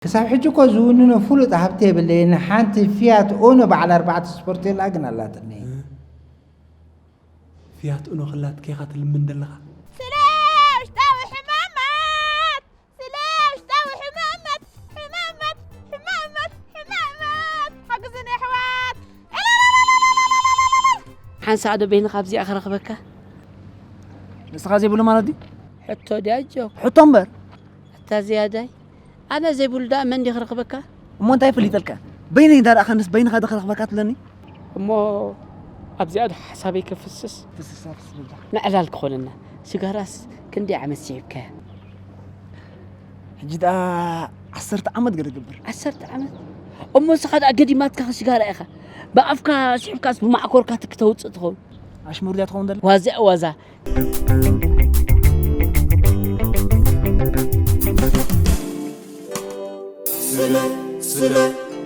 كسب حجكو زوننا فلوت هبتي باللي حانت فيات أونو بعد 4 سبورتين لاجنا لا تني فيات أونو خلات كي قاتل من دلها سلاش تاوي حمامات سلاش تاوي حمامات حقزني حوات حنساعدو بين خبزي آخر خبكة نسخة زي بقول ما ردي حطو داجو حطهم بر حتى زيادة أنا زي بقول دا من دي خرق بكة وما انت يفلي تلك بين دار أخنس بين هذا خرق بكات لني مو أبزي أدو حسابي كفسس نعلال كخولنا سيجاراس كندي عم السيبكة جد عصرت عمد قرر قبر 10 عمد أمو سخد أجدي ما تكخ سيجارة إخا بأفكا سيبكاس بمعقول كاتك توت تدخل عش مردي أتخون دل وازع سلام